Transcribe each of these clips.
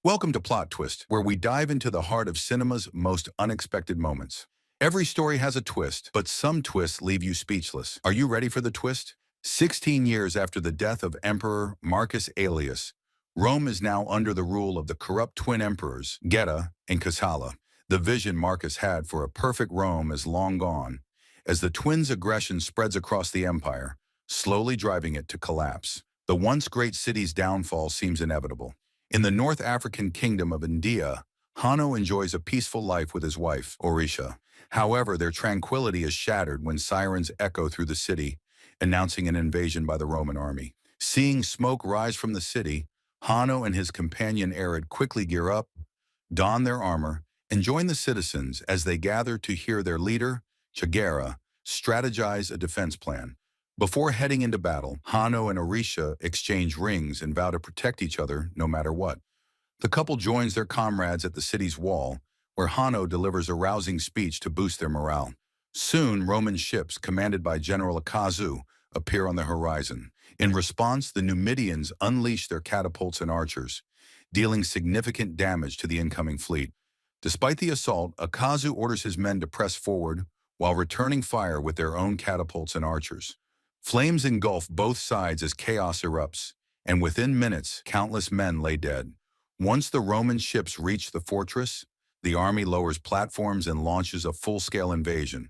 Welcome to Plot Twist, where we dive into the heart of cinema's most unexpected moments. Every story has a twist, but some twists leave you speechless. Are you ready for the twist? 16 years after the death of Emperor Marcus Aurelius, Rome is now under the rule of the corrupt twin emperors, Geta and Casala. The vision Marcus had for a perfect Rome is long gone, as the twins' aggression spreads across the empire, slowly driving it to collapse. The once great city's downfall seems inevitable. In the North African kingdom of India, Hanno enjoys a peaceful life with his wife, Orisha. However, their tranquility is shattered when sirens echo through the city, announcing an invasion by the Roman army. Seeing smoke rise from the city, Hanno and his companion Arid quickly gear up, don their armor, and join the citizens as they gather to hear their leader, Chagera, strategize a defense plan. Before heading into battle, Hanno and Orisha exchange rings and vow to protect each other no matter what. The couple joins their comrades at the city's wall, where Hanno delivers a rousing speech to boost their morale. Soon, Roman ships, commanded by General Akazu, appear on the horizon. In response, the Numidians unleash their catapults and archers, dealing significant damage to the incoming fleet. Despite the assault, Akazu orders his men to press forward while returning fire with their own catapults and archers. Flames engulf both sides as chaos erupts, and within minutes, countless men lay dead. Once the Roman ships reach the fortress, the army lowers platforms and launches a full-scale invasion.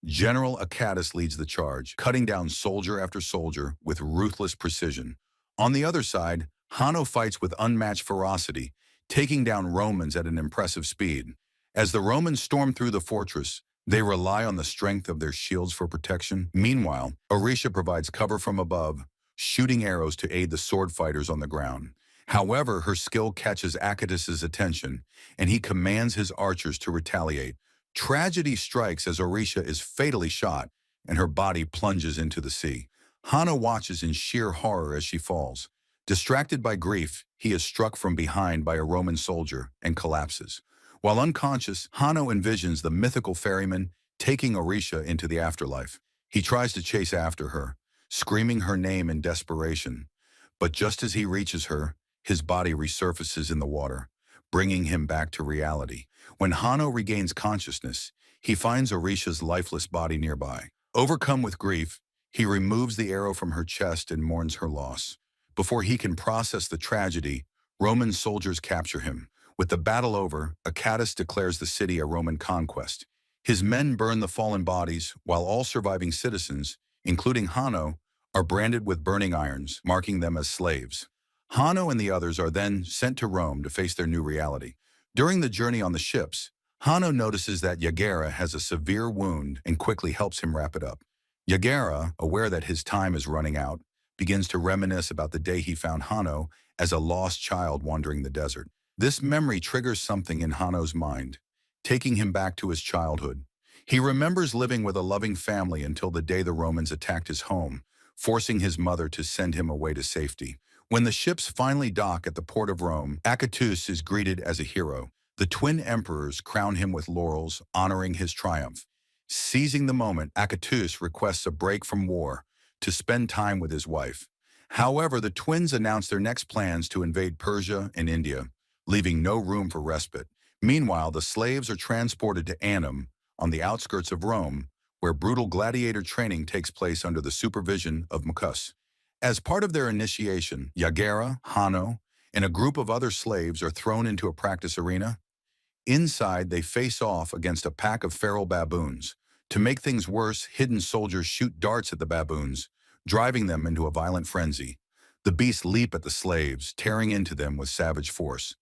General Acatus leads the charge, cutting down soldier after soldier with ruthless precision. On the other side, Hanno fights with unmatched ferocity, taking down Romans at an impressive speed. As the Romans storm through the fortress, they rely on the strength of their shields for protection. Meanwhile, Orisha provides cover from above, shooting arrows to aid the sword fighters on the ground. However, her skill catches Acatus's attention, and he commands his archers to retaliate. Tragedy strikes as Orisha is fatally shot, and her body plunges into the sea. Hanno watches in sheer horror as she falls. Distracted by grief, he is struck from behind by a Roman soldier and collapses. While unconscious, Hanno envisions the mythical ferryman taking Orisha into the afterlife. He tries to chase after her, screaming her name in desperation. But just as he reaches her, his body resurfaces in the water, bringing him back to reality. When Hanno regains consciousness, he finds Orisha's lifeless body nearby. Overcome with grief, he removes the arrow from her chest and mourns her loss. Before he can process the tragedy, Roman soldiers capture him. With the battle over, Acatus declares the city a Roman conquest. His men burn the fallen bodies, while all surviving citizens, including Hanno, are branded with burning irons, marking them as slaves. Hanno and the others are then sent to Rome to face their new reality. During the journey on the ships, Hanno notices that Yagera has a severe wound and quickly helps him wrap it up. Yagera, aware that his time is running out, begins to reminisce about the day he found Hanno as a lost child wandering the desert. This memory triggers something in Hanno's mind, taking him back to his childhood. He remembers living with a loving family until the day the Romans attacked his home, forcing his mother to send him away to safety. When the ships finally dock at the port of Rome, Acatus is greeted as a hero. The twin emperors crown him with laurels, honoring his triumph. Seizing the moment, Acatus requests a break from war to spend time with his wife. However, the twins announce their next plans to invade Persia and India, leaving no room for respite. Meanwhile, the slaves are transported to Annum, on the outskirts of Rome, where brutal gladiator training takes place under the supervision of Marcus. As part of their initiation, Yagera, Hanno, and a group of other slaves are thrown into a practice arena. Inside, they face off against a pack of feral baboons. To make things worse, hidden soldiers shoot darts at the baboons, driving them into a violent frenzy. The beasts leap at the slaves, tearing into them with savage force.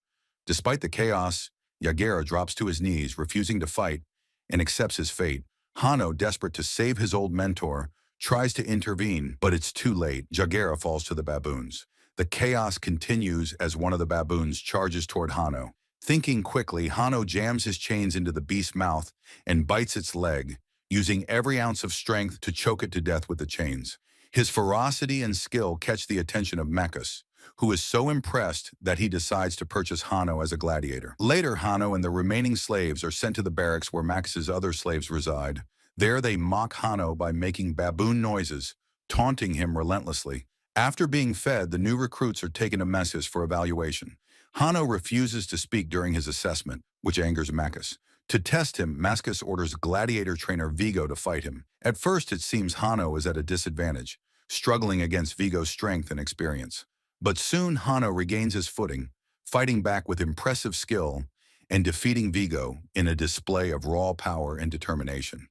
Despite the chaos, Yagera drops to his knees, refusing to fight, and accepts his fate. Hanno, desperate to save his old mentor, tries to intervene, but it's too late. Yagera falls to the baboons. The chaos continues as one of the baboons charges toward Hanno. Thinking quickly, Hanno jams his chains into the beast's mouth and bites its leg, using every ounce of strength to choke it to death with the chains. His ferocity and skill catch the attention of Marcus, who is so impressed that he decides to purchase Hanno as a gladiator. Later, Hanno and the remaining slaves are sent to the barracks where Marcus's other slaves reside. There they mock Hanno by making baboon noises, taunting him relentlessly. After being fed, the new recruits are taken to Messus for evaluation. Hanno refuses to speak during his assessment, which angers Makis. To test him, Maskus orders Gladiator trainer Vigo to fight him. At first, it seems Hanno is at a disadvantage, struggling against Vigo's strength and experience. But soon, Hanno regains his footing, fighting back with impressive skill and defeating Vigo in a display of raw power and determination.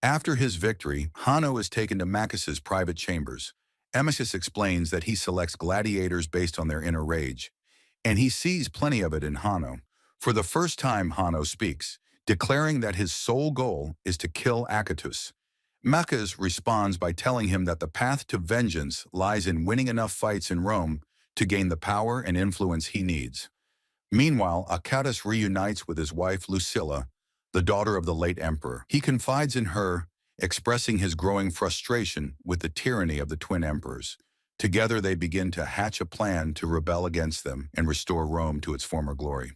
After his victory, Hanno is taken to Makis's private chambers. Makis explains that he selects gladiators based on their inner rage, and he sees plenty of it in Hanno. For the first time, Hanno speaks, declaring that his sole goal is to kill Achatus. Makis responds by telling him that the path to vengeance lies in winning enough fights in Rome to gain the power and influence he needs. Meanwhile, Achatus reunites with his wife Lucilla, the daughter of the late emperor. He confides in her, expressing his growing frustration with the tyranny of the twin emperors. Together they begin to hatch a plan to rebel against them and restore Rome to its former glory.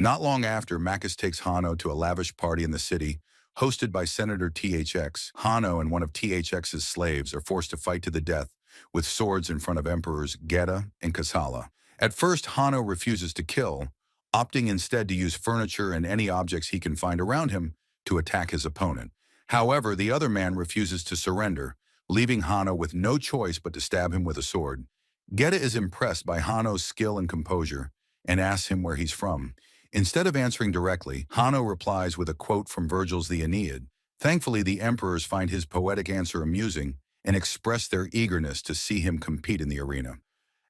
Not long after, Makis takes Hanno to a lavish party in the city, hosted by Senator THX. Hanno and one of THX's slaves are forced to fight to the death with swords in front of Emperors Geta and Kassala. At first, Hanno refuses to kill, opting instead to use furniture and any objects he can find around him to attack his opponent. However, the other man refuses to surrender, leaving Hanno with no choice but to stab him with a sword. Geta is impressed by Hanno's skill and composure and asks him where he's from. Instead of answering directly, Hanno replies with a quote from Virgil's The Aeneid. Thankfully, the emperors find his poetic answer amusing and express their eagerness to see him compete in the arena.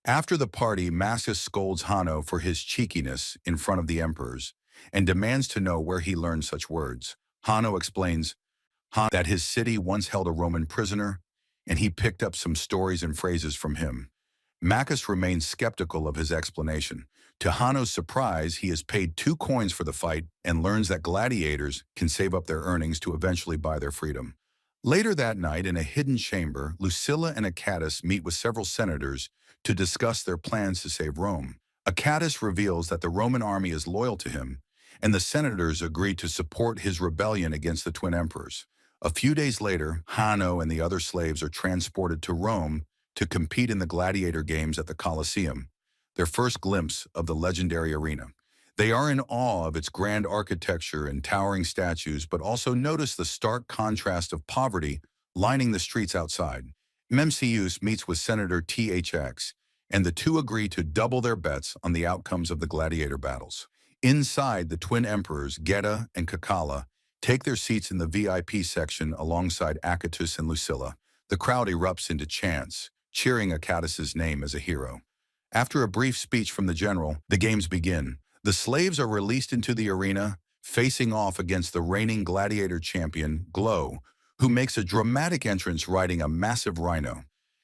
After the party, Massus scolds Hanno for his cheekiness in front of the emperors and demands to know where he learned such words. Hanno explains that his city once held a Roman prisoner, and he picked up some stories and phrases from him. Makis remains skeptical of his explanation. To Hanno's surprise, he is paid 2 coins for the fight and learns that gladiators can save up their earnings to eventually buy their freedom. Later that night, in a hidden chamber, Lucilla and Achatus meet with several senators to discuss their plans to save Rome. Achatus reveals that the Roman army is loyal to him, and the senators agree to support his rebellion against the twin emperors. A few days later, Hanno and the other slaves are transported to Rome to compete in the gladiator games at the Colosseum, their first glimpse of the legendary arena. They are in awe of its grand architecture and towering statues, but also notice the stark contrast of poverty lining the streets outside. Memcius meets with Senator THX, and the two agree to double their bets on the outcomes of the gladiator battles. Inside, the twin emperors, Geta and Cacalla, take their seats in the VIP section alongside Achatus and Lucilla. The crowd erupts into chants, cheering Achatus's name as a hero. After a brief speech from the general, the games begin. The slaves are released into the arena, facing off against the reigning gladiator champion, Glow, who makes a dramatic entrance riding a massive rhino.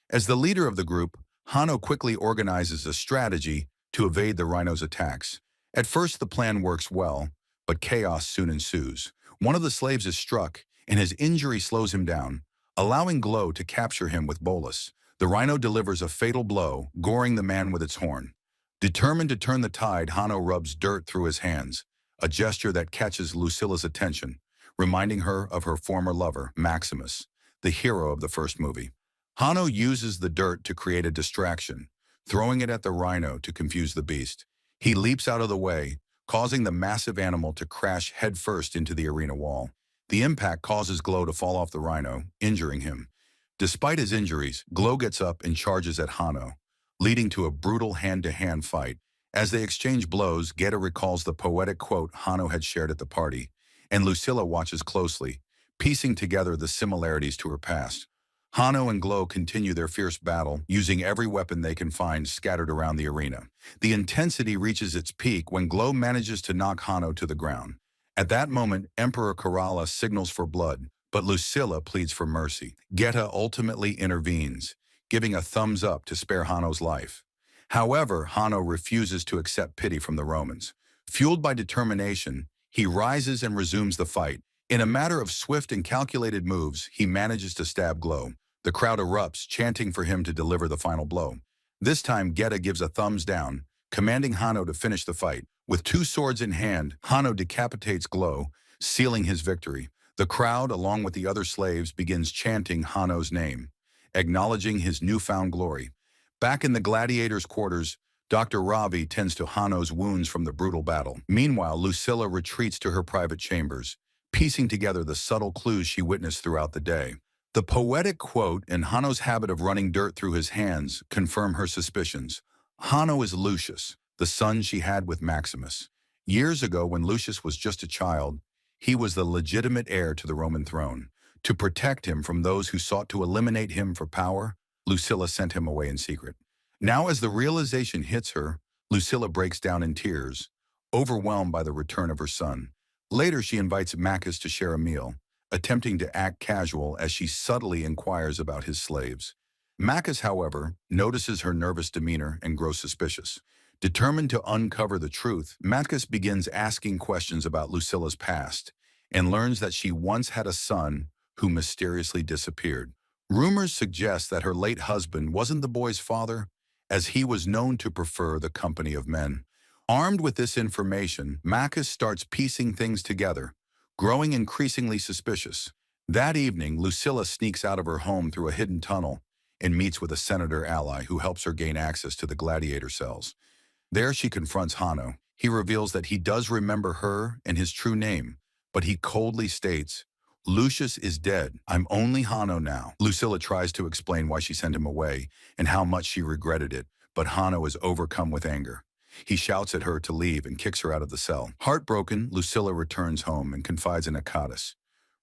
As the leader of the group, Hanno quickly organizes a strategy to evade the rhino's attacks. At first, the plan works well, but chaos soon ensues. One of the slaves is struck, and his injury slows him down, allowing Glow to capture him with Bolus. The rhino delivers a fatal blow, goring the man with its horn. Determined to turn the tide, Hanno rubs dirt through his hands, a gesture that catches Lucilla's attention, reminding her of her former lover, Maximus, the hero of the first movie. Hanno uses the dirt to create a distraction, throwing it at the rhino to confuse the beast. He leaps out of the way, causing the massive animal to crash headfirst into the arena wall. The impact causes Glow to fall off the rhino, injuring him. Despite his injuries, Glow gets up and charges at Hanno, leading to a brutal hand-to-hand fight. As they exchange blows, Geta recalls the poetic quote Hanno had shared at the party, and Lucilla watches closely, piecing together the similarities to her past. Hanno and Glow continue their fierce battle, using every weapon they can find scattered around the arena. The intensity reaches its peak when Glow manages to knock Hanno to the ground. At that moment, Emperor Kerala signals for blood, but Lucilla pleads for mercy. Geta ultimately intervenes, giving a thumbs up to spare Hanno's life. However, Hanno refuses to accept pity from the Romans. Fueled by determination, he rises and resumes the fight. In a matter of swift and calculated moves, he manages to stab Glow. The crowd erupts, chanting for him to deliver the final blow. This time, Geta gives a thumbs down, commanding Hanno to finish the fight. With 2 swords in hand, Hanno decapitates Glow, sealing his victory. The crowd, along with the other slaves, begins chanting Hanno's name, acknowledging his newfound glory. Back in the gladiators' quarters, Dr. Ravi tends to Hanno's wounds from the brutal battle. Meanwhile, Lucilla retreats to her private chambers, piecing together the subtle clues she witnessed throughout the day. The poetic quote and Hanno's habit of running dirt through his hands confirm her suspicions. Hanno is Lucius, the son she had with Maximus. Years ago, when Lucius was just a child, he was the legitimate heir to the Roman throne. To protect him from those who sought to eliminate him for power, Lucilla sent him away in secret. Now, as the realization hits her, Lucilla breaks down in tears, overwhelmed by the return of her son. Later, she invites Maccus to share a meal, attempting to act casual as she subtly inquires about his slaves. Maccus, however, notices her nervous demeanor and grows suspicious. Determined to uncover the truth, Maccus begins asking questions about Lucilla's past and learns that she once had a son who mysteriously disappeared. Rumors suggest that her late husband wasn't the boy's father, as he was known to prefer the company of men. Armed with this information, Maccus starts piecing things together, growing increasingly suspicious. That evening, Lucilla sneaks out of her home through a hidden tunnel and meets with a senator ally who helps her gain access to the Gladiator cells. There she confronts Hanno. He reveals that he does remember her and his true name, but he coldly states, "Lucius is dead. I'm only Hanno now." Lucilla tries to explain why she sent him away and how much she regretted it, but Hanno is overcome with anger. He shouts at her to leave and kicks her out of the cell. Heartbroken, Lucilla returns home and confides in Achates,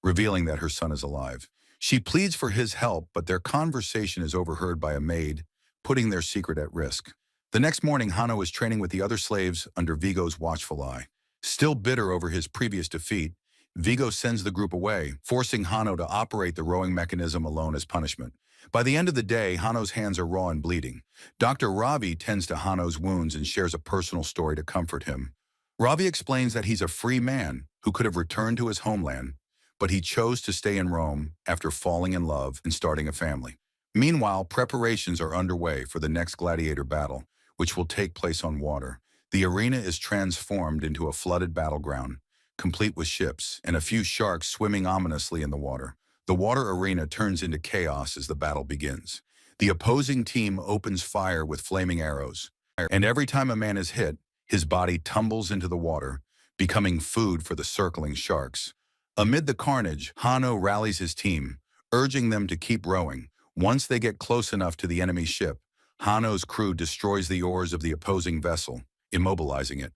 revealing that her son is alive. She pleads for his help, but their conversation is overheard by a maid, putting their secret at risk. The next morning, Hanno is training with the other slaves under Vigo's watchful eye. Still bitter over his previous defeat, Vigo sends the group away, forcing Hanno to operate the rowing mechanism alone as punishment. By the end of the day, Hanno's hands are raw and bleeding. Dr. Ravi tends to Hanno's wounds and shares a personal story to comfort him. Ravi explains that he's a free man who could have returned to his homeland, but he chose to stay in Rome after falling in love and starting a family. Meanwhile, preparations are underway for the next gladiator battle, which will take place on water. The arena is transformed into a flooded battleground, complete with ships and a few sharks swimming ominously in the water. The water arena turns into chaos as the battle begins. The opposing team opens fire with flaming arrows, and every time a man is hit, his body tumbles into the water, becoming food for the circling sharks. Amid the carnage, Hanno rallies his team, urging them to keep rowing. Once they get close enough to the enemy ship, Hanno's crew destroys the oars of the opposing vessel, immobilizing it.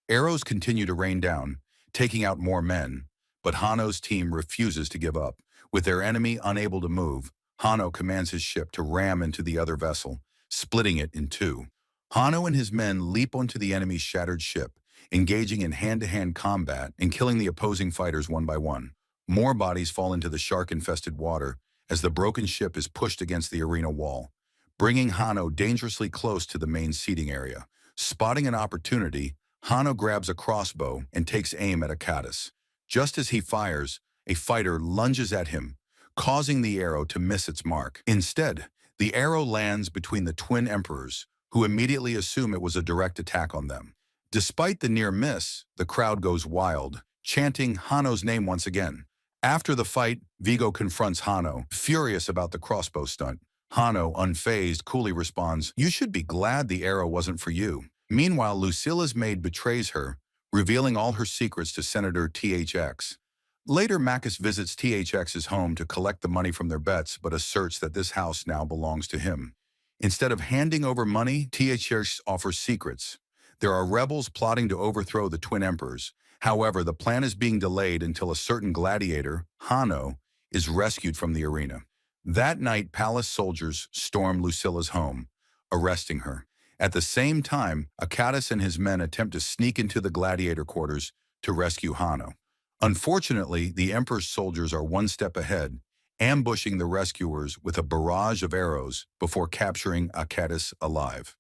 Arrows continue to rain down, taking out more men, but Hanno's team refuses to give up. With their enemy unable to move, Hanno commands his ship to ram into the other vessel, splitting it in two. Hanno and his men leap onto the enemy's shattered ship, engaging in hand-to-hand combat and killing the opposing fighters one by one. More bodies fall into the shark-infested water as the broken ship is pushed against the arena wall, bringing Hanno dangerously close to the main seating area. Spotting an opportunity, Hanno grabs a crossbow and takes aim at Achates. Just as he fires, a fighter lunges at him, causing the arrow to miss its mark. Instead, the arrow lands between the twin emperors, who immediately assume it was a direct attack on them. Despite the near miss, the crowd goes wild, chanting Hanno's name once again. After the fight, Vigo confronts Hanno, furious about the crossbow stunt. Hanno, unfazed, coolly responds, "You should be glad the arrow wasn't for you." Meanwhile, Lucilla's maid betrays her, revealing all her secrets to Senator THX. Later, Maccus visits THX's home to collect the money from their bets, but asserts that this house now belongs to him. Instead of handing over money, THX offers secrets. There are rebels plotting to overthrow the twin emperors. However, the plan is being delayed until a certain gladiator, Hanno, is rescued from the arena. That night, palace soldiers storm Lucilla's home, arresting her. At the same time, Achates and his men attempt to sneak into the gladiator quarters to rescue Hanno. Unfortunately, the emperor's soldiers are one step ahead, ambushing the rescuers with a barrage of arrows before capturing Achates alive.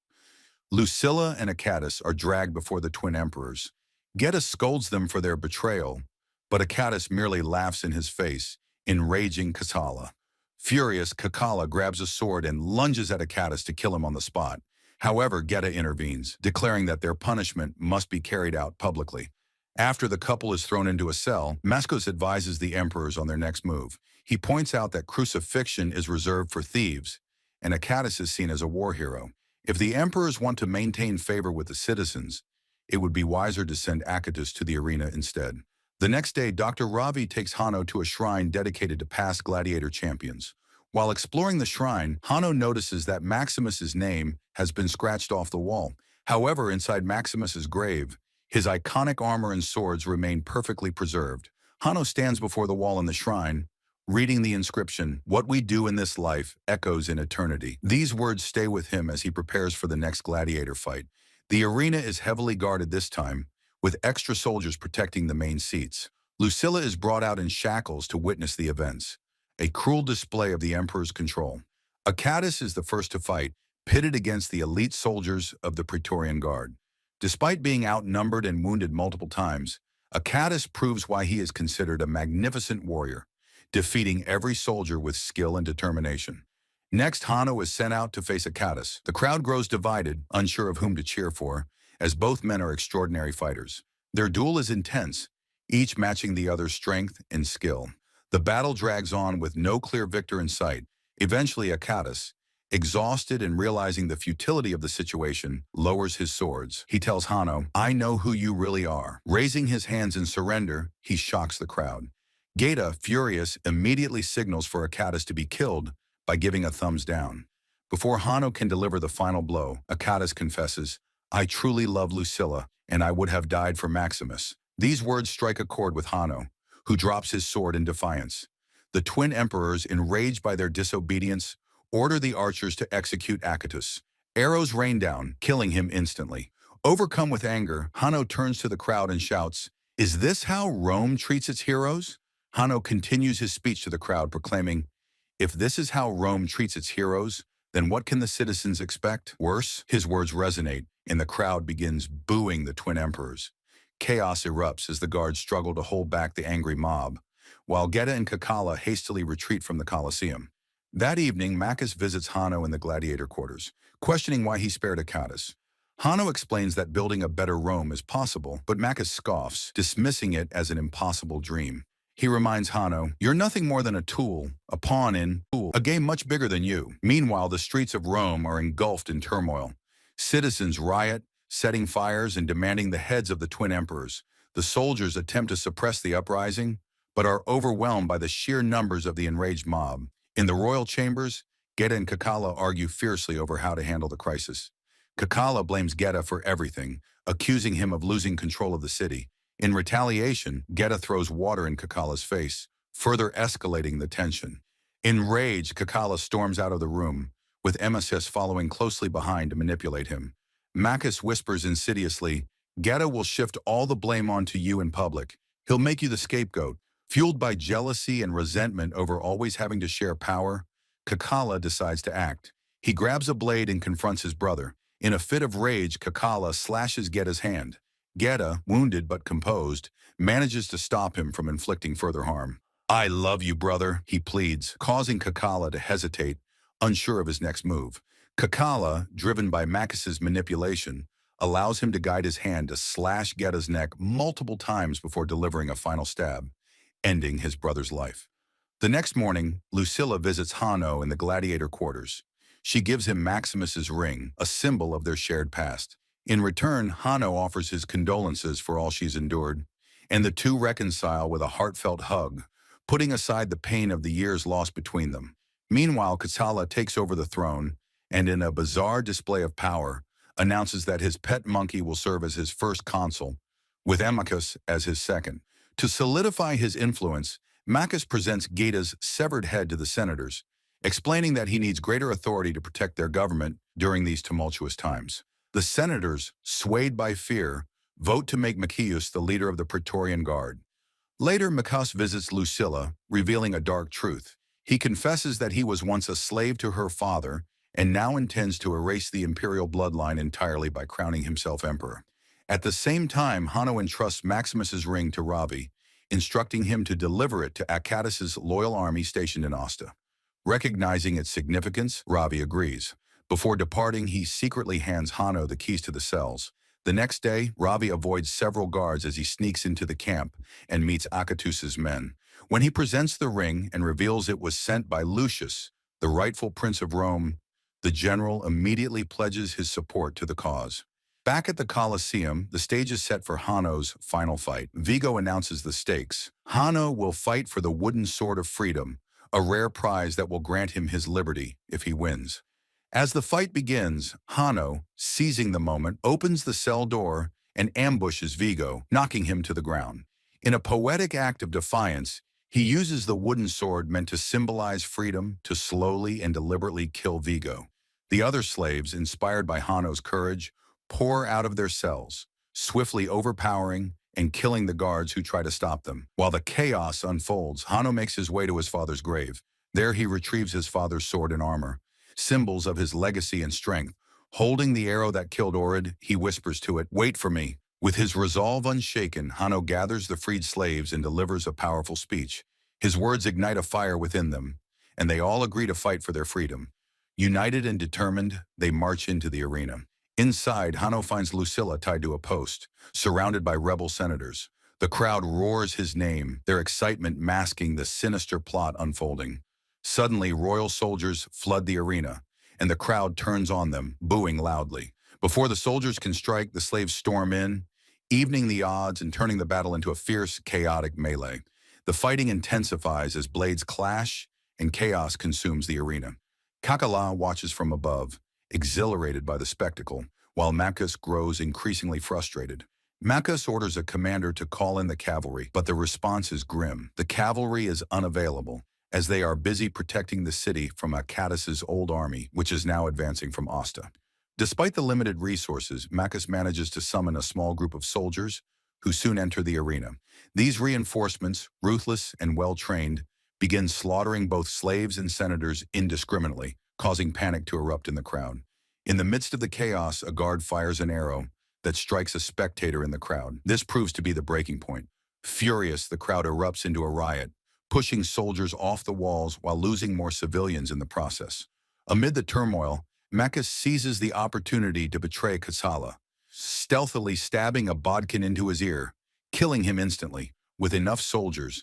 Lucilla and Achates are dragged before the twin emperors. Geta scolds them for their betrayal, but Achates merely laughs in his face, enraging Kassala. Furious, Kassala grabs a sword and lunges at Achates to kill him on the spot. However, Geta intervenes, declaring that their punishment must be carried out publicly. After the couple is thrown into a cell, Maccus advises the emperors on their next move. He points out that crucifixion is reserved for thieves, and Achates is seen as a war hero. If the emperors want to maintain favor with the citizens, it would be wiser to send Achatus to the arena instead. The next day, Dr. Ravi takes Hanno to a shrine dedicated to past gladiator champions. While exploring the shrine, Hanno notices that Maximus's name has been scratched off the wall. However, inside Maximus's grave, his iconic armor and swords remain perfectly preserved. Hanno stands before the wall in the shrine, reading the inscription, "What we do in this life echoes in eternity." These words stay with him as he prepares for the next gladiator fight. The arena is heavily guarded this time, with extra soldiers protecting the main seats. Lucilla is brought out in shackles to witness the events, a cruel display of the emperor's control. Achatus is the first to fight, pitted against the elite soldiers of the Praetorian Guard. Despite being outnumbered and wounded multiple times, Achatus proves why he is considered a magnificent warrior, defeating every soldier with skill and determination. Next, Hanno is sent out to face Achatus. The crowd grows divided, unsure of whom to cheer for, as both men are extraordinary fighters. Their duel is intense, each matching the other's strength and skill. The battle drags on with no clear victor in sight. Eventually, Achatus, exhausted and realizing the futility of the situation, lowers his swords. He tells Hanno, "I know who you really are." Raising his hands in surrender, he shocks the crowd. Geta, furious, immediately signals for Achatus to be killed by giving a thumbs down. Before Hanno can deliver the final blow, Achatus confesses, "I truly love Lucilla, and I would have died for Maximus." These words strike a chord with Hanno, who drops his sword in defiance. The twin emperors, enraged by their disobedience, order the archers to execute Achatus. Arrows rain down, killing him instantly. Overcome with anger, Hanno turns to the crowd and shouts, "Is this how Rome treats its heroes?" Hanno continues his speech to the crowd, proclaiming, "If this is how Rome treats its heroes, then what can the citizens expect? Worse?" His words resonate, and the crowd begins booing the twin emperors. Chaos erupts as the guards struggle to hold back the angry mob, while Geta and Cacalla hastily retreat from the Colosseum. That evening, Maccus visits Hanno in the gladiator quarters, questioning why he spared Achatus. Hanno explains that building a better Rome is possible, but Maccus scoffs, dismissing it as an impossible dream. He reminds Hanno, "You're nothing more than a tool, a pawn in a game much bigger than you." Meanwhile, the streets of Rome are engulfed in turmoil. Citizens riot, setting fires and demanding the heads of the twin emperors. The soldiers attempt to suppress the uprising, but are overwhelmed by the sheer numbers of the enraged mob. In the royal chambers, Geta and Cacalla argue fiercely over how to handle the crisis. Cacalla blames Geta for everything, accusing him of losing control of the city. In retaliation, Geta throws water in Cacalla's face, further escalating the tension. Enraged, Cacalla storms out of the room, with Emesis following closely behind to manipulate him. Maccus whispers insidiously, "Geta will shift all the blame onto you in public. He'll make you the scapegoat." Fueled by jealousy and resentment over always having to share power, Cacalla decides to act. He grabs a blade and confronts his brother. In a fit of rage, Cacalla slashes Geta's hand. Geta, wounded but composed, manages to stop him from inflicting further harm. "I love you, brother," he pleads, causing Cacalla to hesitate, unsure of his next move. Cacalla, driven by Maccus's manipulation, allows him to guide his hand to slash Geta's neck multiple times before delivering a final stab, ending his brother's life. The next morning, Lucilla visits Hanno in the gladiator quarters. She gives him Maximus's ring, a symbol of their shared past. In return, Hanno offers his condolences for all she's endured, and the two reconcile with a heartfelt hug, putting aside the pain of the years lost between them. Meanwhile, Cacalla takes over the throne, and in a bizarre display of power, announces that his pet monkey will serve as his first consul, with Amycus as his second. To solidify his influence, Maccus presents Geta's severed head to the senators, explaining that he needs greater authority to protect their government during these tumultuous times. The senators, swayed by fear, vote to make Maccus the leader of the Praetorian Guard. Later, Maccus visits Lucilla, revealing a dark truth. He confesses that he was once a slave to her father and now intends to erase the imperial bloodline entirely by crowning himself emperor. At the same time, Hanno entrusts Maximus's ring to Ravi, instructing him to deliver it to Achatus's loyal army stationed in Osta. Recognizing its significance, Ravi agrees. Before departing, he secretly hands Hanno the keys to the cells. The next day, Ravi avoids several guards as he sneaks into the camp and meets Achatus's men. When he presents the ring and reveals it was sent by Lucius, the rightful prince of Rome, The general immediately pledges his support to the cause. Back at the Colosseum, the stage is set for Hanno's final fight. Vigo announces the stakes. Hanno will fight for the wooden sword of freedom, a rare prize that will grant him his liberty if he wins. As the fight begins, Hanno, seizing the moment, opens the cell door and ambushes Vigo, knocking him to the ground. In a poetic act of defiance, he uses the wooden sword meant to symbolize freedom to slowly and deliberately kill Vigo. The other slaves, inspired by Hanno's courage, pour out of their cells, swiftly overpowering and killing the guards who try to stop them. While the chaos unfolds, Hanno makes his way to his father's grave. There he retrieves his father's sword and armor, symbols of his legacy and strength. Holding the arrow that killed Orid, he whispers to it, "Wait for me." With his resolve unshaken, Hanno gathers the freed slaves and delivers a powerful speech. His words ignite a fire within them, and they all agree to fight for their freedom. United and determined, they march into the arena. Inside, Hanno finds Lucilla tied to a post, surrounded by rebel senators. The crowd roars his name, their excitement masking the sinister plot unfolding. Suddenly, royal soldiers flood the arena, and the crowd turns on them, booing loudly. Before the soldiers can strike, the slaves storm in, evening the odds and turning the battle into a fierce, chaotic melee. The fighting intensifies as blades clash and chaos consumes the arena. Kakala watches from above, exhilarated by the spectacle, while Makis grows increasingly frustrated. Makis orders a commander to call in the cavalry, but the response is grim. The cavalry is unavailable, as they are busy protecting the city from Akatis's old army, which is now advancing from Osta. Despite the limited resources, Makis manages to summon a small group of soldiers who soon enter the arena. These reinforcements, ruthless and well-trained, begin slaughtering both slaves and senators indiscriminately, causing panic to erupt in the crowd. In the midst of the chaos, a guard fires an arrow that strikes a spectator in the crowd. This proves to be the breaking point. Furious, the crowd erupts into a riot, pushing soldiers off the walls while losing more civilians in the process. Amid the turmoil, Makis seizes the opportunity to betray Katsala, stealthily stabbing a bodkin into his ear, killing him instantly. With enough soldiers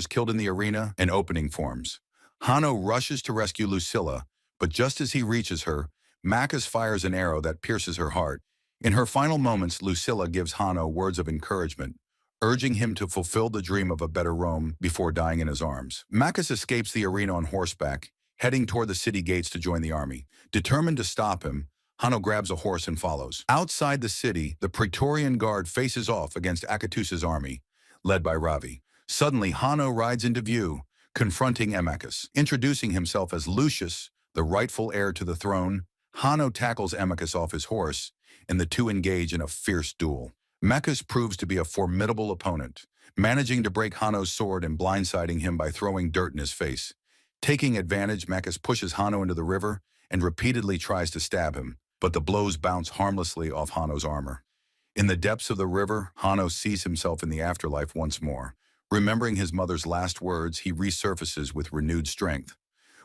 killed in the arena, an opening forms. Hanno rushes to rescue Lucilla, but just as he reaches her, Makis fires an arrow that pierces her heart. In her final moments, Lucilla gives Hanno words of encouragement, urging him to fulfill the dream of a better Rome before dying in his arms. Makis escapes the arena on horseback, heading toward the city gates to join the army. Determined to stop him, Hanno grabs a horse and follows. Outside the city, the Praetorian Guard faces off against Akatus's army, led by Ravi. Suddenly, Hanno rides into view, confronting Makis. Introducing himself as Lucius, the rightful heir to the throne, Hanno tackles Makis off his horse, and the two engage in a fierce duel. Makis proves to be a formidable opponent, managing to break Hanno's sword and blindsiding him by throwing dirt in his face. Taking advantage, Makis pushes Hanno into the river and repeatedly tries to stab him, but the blows bounce harmlessly off Hanno's armor. In the depths of the river, Hanno sees himself in the afterlife once more. Remembering his mother's last words, he resurfaces with renewed strength.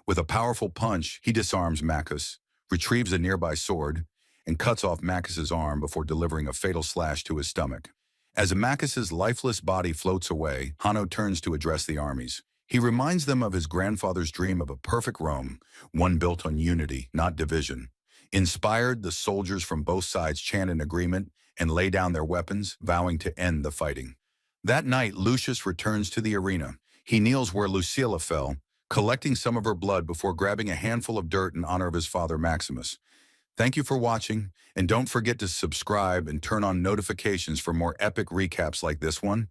With a powerful punch, he disarms Makis, retrieves a nearby sword, and cuts off Makis's arm before delivering a fatal slash to his stomach. As Makis's lifeless body floats away, Hanno turns to address the armies. He reminds them of his grandfather's dream of a perfect Rome, one built on unity, not division. Inspired, the soldiers from both sides chant in agreement and lay down their weapons, vowing to end the fighting. That night, Lucius returns to the arena. He kneels where Lucilla fell, collecting some of her blood before grabbing a handful of dirt in honor of his father Maximus. Thank you for watching, and don't forget to subscribe and turn on notifications for more epic recaps like this one.